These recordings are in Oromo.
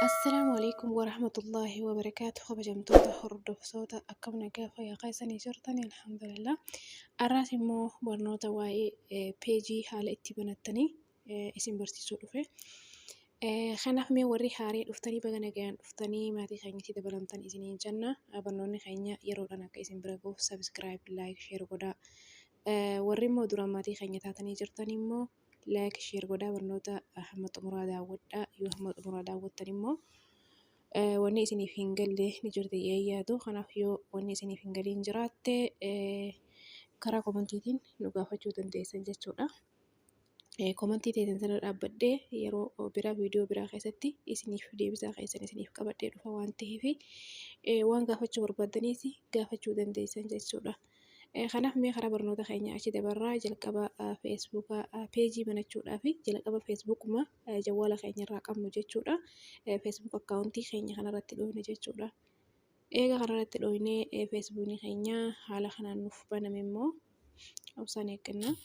السلام عليكم ورحمة الله وبركاته. خبجمتوتا hordoftoota akkam nagaa fayyaa keessanii jirtanii alhamdulillah. Arraas immoo barnoota waa'ee peejii haala itti banattanii isin barsiisuu dhufe. Kanaaf mee warri haarii dhuftanii baga nagayaan dhuftanii maatii keenyatti dabalamtan isiniin jenna. Barnoonni keenya yeroodhaan akka isin bira gahuuf subscribe, like, share godhaa. Warri immoo duraan maatii keenya taatanii jirtan immoo like, share godhaa. Barnoota hamma xumuraa daawwadhaa. Yoo hamma xumuraa daawwattan immoo wanni isiniif hin galle ni jirti yaadu. Kanaaf yoo wanni isiniif hin galiin jiraatte karaa komantiitiin nu gaafachuu dandeessan jechuudha. Komantii teessan sana dhaabbadhee yeroo biraa viidiyoo biraa keessatti isiniif deebisaa keessan isiniif qabadhee dhufa waan ta'eef waan gaafachuu barbaadaniis gaafachuu dandeessan jechuudha. Kanaaf mee karaa barnoota keenya achi dabarraa jalqaba feesbuukaa peejii banachuudhaa fi jalqaba feesbuukuma jawwaala keenya irraa qabnu jechuudha. Feesbuuk akkaawuntii keenya kanarratti dhoofne jechuudha. Eega kanarratti dhoofnee feesbuukni keenya haala kanaan nuuf baname immoo obsaan eeggannaa.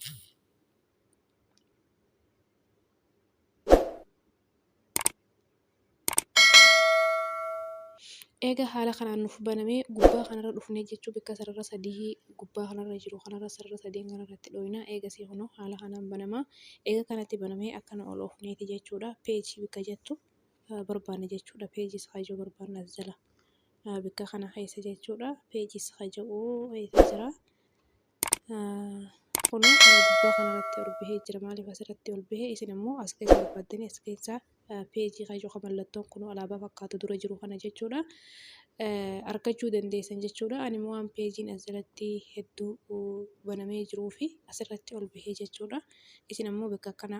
Eega haala kanaan nuuf baname gubbaa kanarra dhufnee jechuu bakka sarara sadii gubbaa kanarra jiru kanarra sarara sadeen kanarratti dhoofna. Eegasii kunoo haala kanaan banama. Eega kanatti banamee akkana ol oofneeti jechuudha. Peejii bakka jettu barbaanne jechuudha. Peejii hajuu barbaanne as jala bakka kana keessa jechuudha. Peejii hajuu eessa jira? Kunoo gubbaa kanarratti ol bahee jira. Maaliif asirratti ol bahee? Isin immoo as keessa barbaaddanii as keessaa peejii hajuu kan mallattoon kun alaabaa fakkaatu dura jiru kana jechuudha. Argachuu dandeessan jechuudha. Ani immoo waan peejiin as jalatti hedduu banamee jiruu fi asirratti ol bahee jechuudha. Isin immoo bakka kana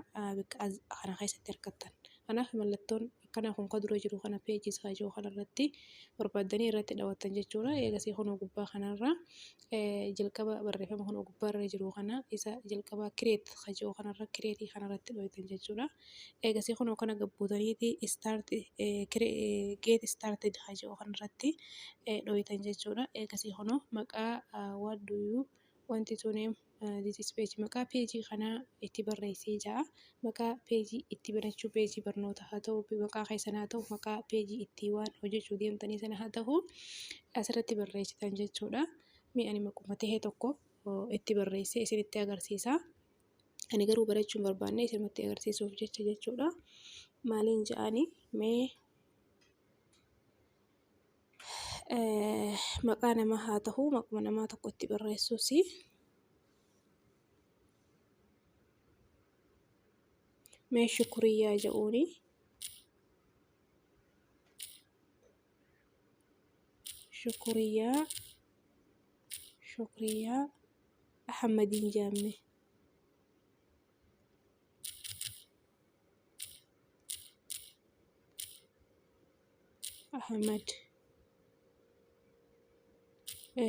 keessatti argattan. Kanaaf mallattoon akkana kun kan dura jiru kana peejii hajuu kanarratti barbaaddanii irratti daawwattan jechuudha. Eegasii kunoo gubbaa kanarra jalqaba barreeffama kunoo gubbaarra jiru kana isa jalqaba kireet hajuu kanarra kireetii kanarratti dhooftan jechuudha. Eegasii kunoo kana gabbuutaniiti get started hajuu kanarratti dhooftan jechuudha. Eegasii kunoo maqaa what do you want to name this page maqaa peejii kanaa itti barreessee jira. Maqaa peejii itti banachuu peejii barnoota haa ta'u maqaa keessan haa ta'u maqaa peejii itti waan hojjechuu deemtanii sana haa ta'u asirratti barreessitan jechuudha. Mi'aan maquma tahee tokko itti barreessee isinitti agarsiisa. Ani garuu barachuu hin barbaanne isinumatti agarsiisuuf jecha jechuudha. Maaliin ja'anii mee maqaa namaa haa ta'u maquma namaa tokko itti barreessuus mee shukuriyaa jedhuuni shukuriyaa Ahmadiin jaamme Ahmad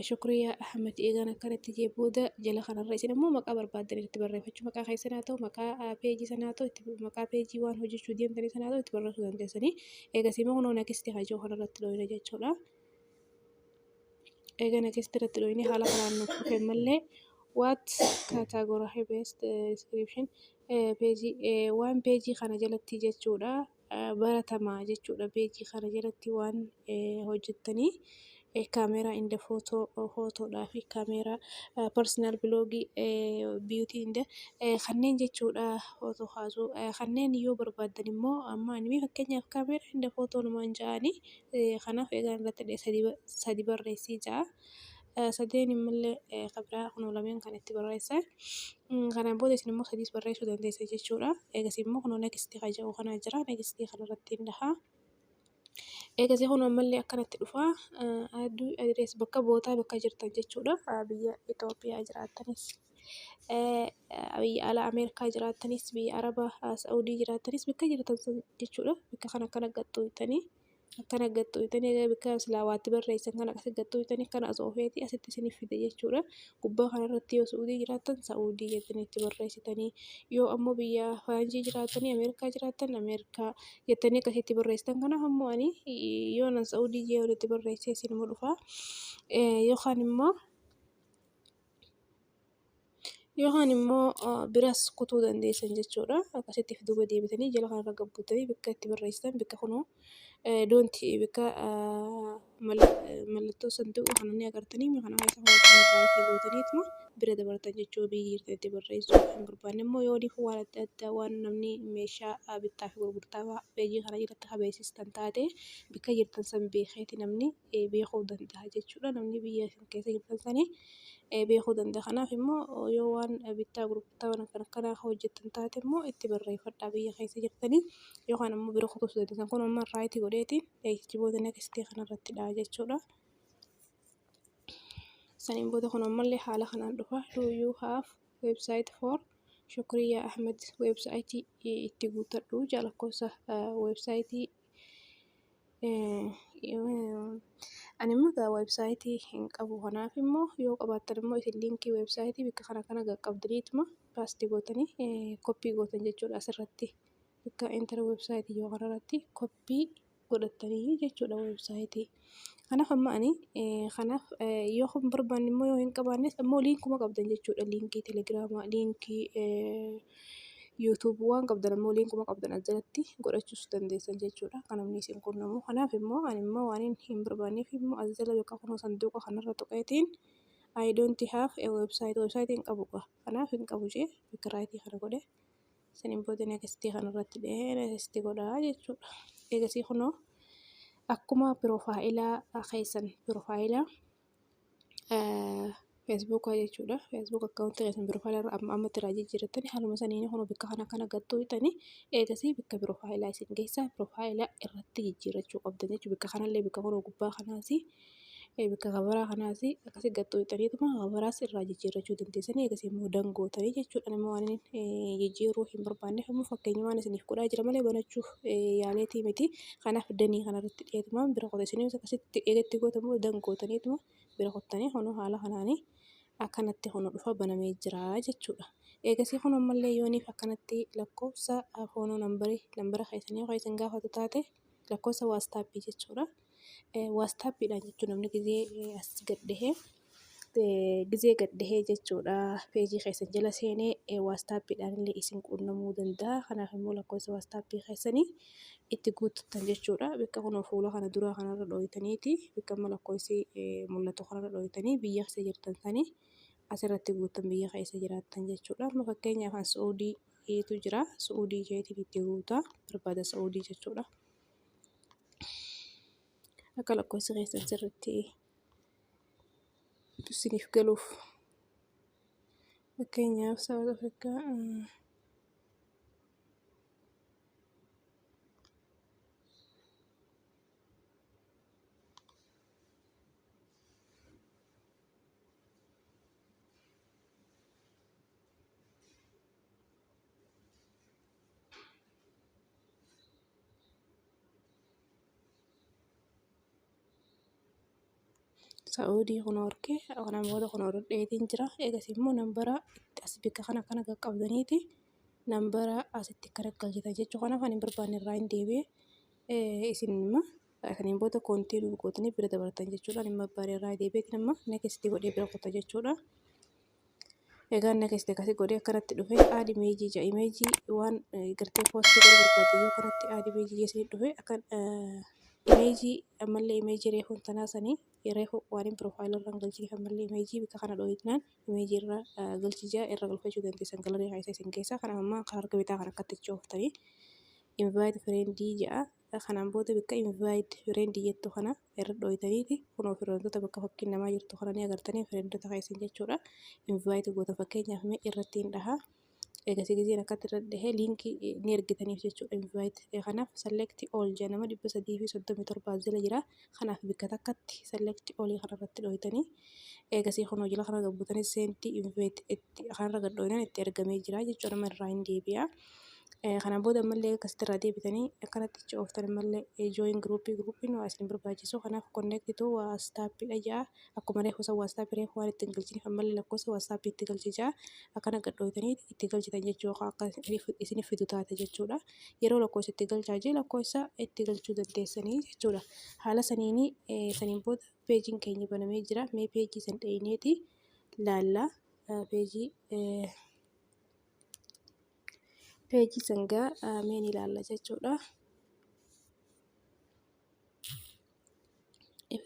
shukriyaa Ahmad eegaan akkanatti jee booda jala kanarra isin immoo maqaa barbaadan itti barreeffachuu maqaa keessan haa ta'u maqaa peejii sanaa haa ta'u maqaa peejii waan hojjechuu deemtanii sanaa haa ta'u itti barreessuu dandeessanii. Eegasii immoo kunoo next hajuu kanarratti dhoofne jechuudha. Eega next irratti dhoofne haala kanaan nuuf dhufe malee what category based description peejii waan peejii kana jalatti jechuudha. Baratamaa jechuudha. Peejii kana jalatti waan hojjettanii kaameeraa inda footoodhaa fi kaameeraa personal bloogii beauty inda kanneen jechuudha. Footoo kaasuu kanneen yoo barbaaddan immoo amma ani fakkeenyaaf kaameeraa inda footoo numaan ja'anii kanaaf eegaan irratti sadi barreessii ja'a. Sadeen immallee kabiraa kunoo lameen kan itti barreessa. Kanaan booda isin immoo sadiis barreessuu dandeessa jechuudha. Eegasii immoo kunoo next hajuu kana jira. Next kanarratti ndahaa. Eegasii kunoo ammallee akkanatti dhufaa. Adrees bakka bootaa bakka jirtan jechuudha. Biyya Itoophiyaa jiraattanis biyya alaa Ameerikaa jiraattanis biyya Arabaa Saa'udii jiraattanis bakka jirtan jechuudha. Bakka kana akkana gaxxooytanii akkana gaxxooytanii bakka silaawaatti barreessan kana akkasi gaxxooytanii kana asoofeeti asitti isiniif fide jechuudha. Gubbaa kanarratti yoo Saa'udii jiraattan Saa'udii jettanii itti barreessitanii yoo ammoo biyya Faranjii jiraattanii Ameerikaa jiraattan Ameerikaa jettanii akkasitti barreessitan. Kanaaf ammoo ani yoo nan Saa'udii jee walitti barreessee isin immoo dhufaa yookaan immoo biras kutuu dandeessan jechuudha. Akkasitti duuba deebitanii jala kanarra gabbuutanii bakka itti barreessitan bakka kunoo doonti bika mallattoo sanduuqa kana ni agartanii kana keessa ho'aatan raayitii gootaniituma bira dabartan jechuu biyyi jirtanitti barreessuu hin barbaanne immoo yoo dhiif waan adda addaa waan namni meeshaa bittaa fi gurgurtaa peejii kana jalatti habeessistan taate bika jirtan san beekeeti namni beekuu danda'a jechuudha. Namni biyya keessa jirtan sanii beekuu danda'a. Kanaaf immoo yoo waan bittaa gurgurtaa waan akkanaa hojjettan taate immoo itti barreeffadhaa biyya keessa jirtanii yookaan immoo bira kutuus dandeessan. Kun amma raayitii godheetiin eegsiboota nekstii kanarrattidha jechuudha. Saniin booda kun ammallee haala kanaan dhufa. Do you have website for Shukriyaa Ahmed websaayitii itti guuttadhu lakkoofsa websaayitii ani immoo websaayitii hin qabu. Kanaaf immoo yoo qabaattan immoo isin liinkii websaayitii bikka kana qaqqabdaniituma paastii gootanii koppii gootan jechuudha. Asirratti bikka enter websaayitii yoo kanarratti koppii godhatanii jechuudha websaayitii. Kanaaf amma ani kanaaf yoo hin barbaanne immoo yoo hin qabaannes immoo liinkuma qabdan jechuudha. Liinkii telegiraamaa, liinkii yuutuub waan qabdan immoo liinkuma qabdan asirratti godhachuus dandeessan jechuudha. Kan namni isin quunnamu. Kanaaf immoo ani immoo waan hin barbaanneef immoo asirra bakka kunoo sanduuqa kanarra tuqeetiin I don't have a website. Websaayitii hin qabu. Kanaaf hin qabu jee bikka raayitii kana godhe. Saniin booda nekstii kanarratti dhahee nekstii godhaa jechuudha. Eegasii kunoo akkuma piroofaayilaa keessan piroofaayilaa feesbuukaa jechuudha. Feesbuuk akkaawuntii keessan piroofaayilaa ammatti irraa jijjiirrattanii haaluma saniin kun bikka kana gattuu hidhanii eegasii bikka piroofaayilaa isin geessaa piroofaayilaa irratti jijjiirrachuu qabdan jechuudha. Bikka kanallee bikka kunoo gubbaa kanaasi bikka kabaraa kanaasi akkasii gattuu hidhaniituma kabaraas irraa jijjiirrachuu dandeessanii eegasii immoo dangootanii jechuudha. Nama waan jijjiiruu hin barbaanneef immoo fakkeenya waan isiniif godhaa jira malee banachuuf yaaleetii miti. Kanaaf danii kanarratti dhiyeetumaan bira qoteessanii akkasitti eegatti gootamu dangootaniituma bira qottanii kunoo haala kanaanii akkanatti kunoo dhufa banamee jira jechuudha. Eegasii kunoo ammallee yooniif akkanatti lakkoofsa foonoo nambara keessanii yoo isin gaafatu taate lakkoofsa waastaappii jechuudha. Waastaappiidhaan jechuun namni gizee gaddahee jechuudha. Peejii keessan jala seenee waastaappiidhaan illee isin quunnamuu danda'a. Kanaaf immoo lakkoofsa waastaappii keessanii itti guuttattan jechuudha. Bikka kunoo fuula kana duraa kanarra dhooytaniiti bikka amma lakkoofsi mul'atu kanarra dhooytanii biyya keessa jirtan sanii asirratti guuttan biyya keessa jiraattan jechuudha. Amma fakkeenyaaf Suudiitu jira. Suudii isheetiin itti guutaa barbaada Suudii jechuudha. Akka lakkoofsi keessan sirriitti isiniif galuuf fakkeenyaaf South Africa Saa'udii kun horkee namoota kun hordheetiin jira. Eegas immoo nambara as bikka kana qaqqabdaniiti nambara asitti akka galchitan jechuudha. Kanaaf ani hin barbaanne irraa hin deebi'e isinimma saniin booda koontiinuu gootanii bira dabartan jechuudha. Ani hin barbaanne irraa deebi'eetiin amma nekstii godhee bira qotta jechuudha. Egaa nekstii akkasii godhee akkanatti dhufee aad imeejii ja'a imeejii waan gartee poostii godhuu barbaadu yoo kanatti aad imeejii jeesanii dhufee akka imeejii ammallee imeejii reefuun tanaa sanii reefu waan piroofaayilii irraan galchiniif ammallee imeejii bikka kana dhooyitnaan imeejii irra galchijaa irra galfachuu dandeessan galarii keessaa isin keessaa. Kanaaf amma karaa harka bitaa kan akkatti cooftanii invite friendii ja'a. Kanaan booda bikka invite friendii jettu kana irra dhooyitaniiti kunoo firootota bakka fakkiin namaa jirtu kana ni agartanii firootota keessan jechuudha. Invite goota fakkeenyaaf mee irratti hin dhahaa. Eegasii gizeen akkatti irra dhahee liinkii ni ergitaniif jechuudha. Invite kanaaf select all jedhama 337 jala jira. Kanaaf bikka takkatti select all kanarratti dhooyitanii eegasii kunoo jala kana gabbutanii seentii invite kanarra gad dhooyinan itti ergamee jira jechuudha. Nama irraa hin deebi'a. Kanaan booda ammallee akkasitti irraa deebitanii akkanatti cooftan ammallee join gruupiin waa isin barbaachisu. Kanaaf connect to waastaappiidha ja'a. Akkuma reefu isa waastaappii reefu waan ittiin galchiniif ammallee lakkoofsa waastaappii itti galchichaa akkana gad dhooyitanii itti galchitan jechuudha. Akka isiniif fidu taate jechuudha. Yeroo lakkoofsa itti galchaa jee lakkoofsa itti galchuu dandeessanii jechuudha. Haala saniin booda peejiin keenya banamee jira. Mee peejii san dha'ineeti laallaa peejii sangaa meen ilaalla jechuudha.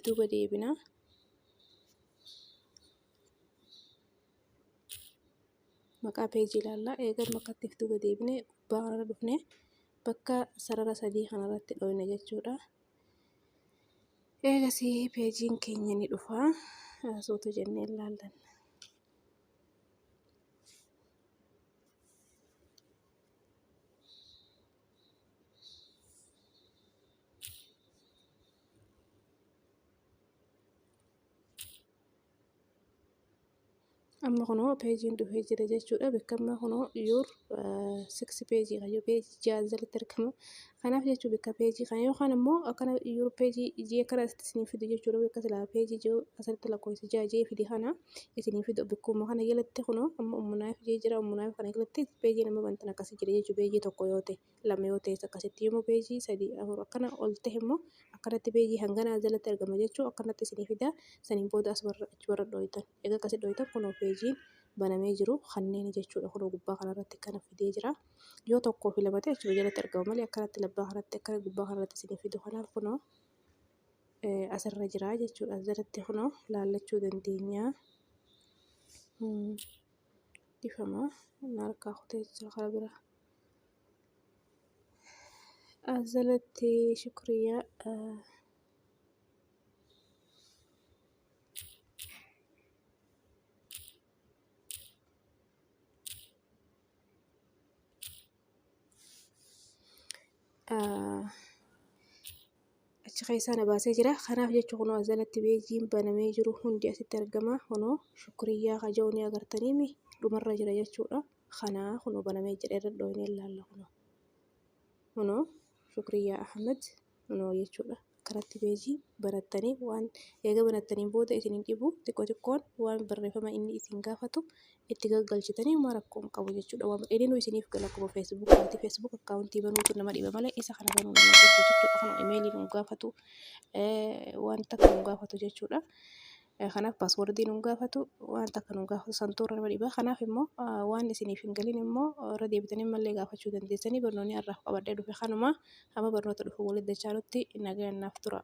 duuba deebina. Maqaa peejii ilaalla. Eegan maqaatti duuba deebine gubbaa kanarra dhufne bakka sarara sadii kanarratti dhoofne jechuudha. Eegasii peejiin keenya ni dhufa. Suuta jennee ilaallan. Amma kunoo peejiin dhufee jira jechuudha. Bakka amma kunoo your 6 peejii kan peejii ja'a jalatti argama. Kanaaf jechuun bakka peejii kana yookaan immoo akkana your peejii ji'a kana isiniif fidu jechuudha. Bakka silaa peejii ji'a asirratti lakkoofsa ja'a ji'a fidi kana isiniif fidu bakkuma kana jalatti kunoo amma ummunaaf jira ummunaaf kana jalatti peejii nama bantan akkasii jira jechuudha. Peejii tokko yoo ta'e lama yoo ta'e akkasitti yommuu peejii sadii afur akkana ol ta'e immoo akkanatti peejii hanganaa jalatti argama jechuudha. Akkanatti isiniif fida saniin booda as warra dhooytan. Egaa akkasii dhooytan kunoo peejiin banamee jiru kanneen jechuudha. Kunoo gubbaa kanarratti kana fidee jira. Yoo tokkoo fi lama ta'e jechuudha jalatti argama malee akkanatti labbaa kanatti akkana gubbaa kanarratti isiniif fidu. Kanaaf kunoo asirra jira jechuudha. Asirratti kunoo laallachuu dandeenya. Ifama harkaa kutee jira karaa bira. Asirratti shukriyaa. Achi keessaa na baasee jira. Kanaaf jechuun kunoo asirratti peejiin banamee jiru hundi asitti argama. Kunoo shukriyaa kaja'uu ni agartanii dhumarra jira jechuudha. Kanaa kunoo banamee jira irra dhooyinee ilaalla kunoo shukriyaa Ahmed kunoo jechuudha. Akkanatti peejii banattanii waan eega banattaniin booda isiniin dhibu xiqqoon waan barreeffama inni isin gaafatu itti galchitanii waan rakkoo hin qabu jechuudha. Waan dheedhinuu isiniif gala akkuma feesbuuk akkaawuntii banuutu nama dhiba malee isa kana banuu nama dhiba jechuudha. Kun imeelii nu gaafatu wanta kan nu gaafatu jechuudha. Kanaaf paaswordii nu gaafatu wanta kan nu gaafatu santuura nama dhiba. Kanaaf immoo waan isiniif hin galin immoo irra deebitanii mallee gaafachuu dandeessanii barnoonni har'aaf qabadhee dhufe kanuma hamma barnoota dhufu walitti dachaanutti nagaan naaf tura.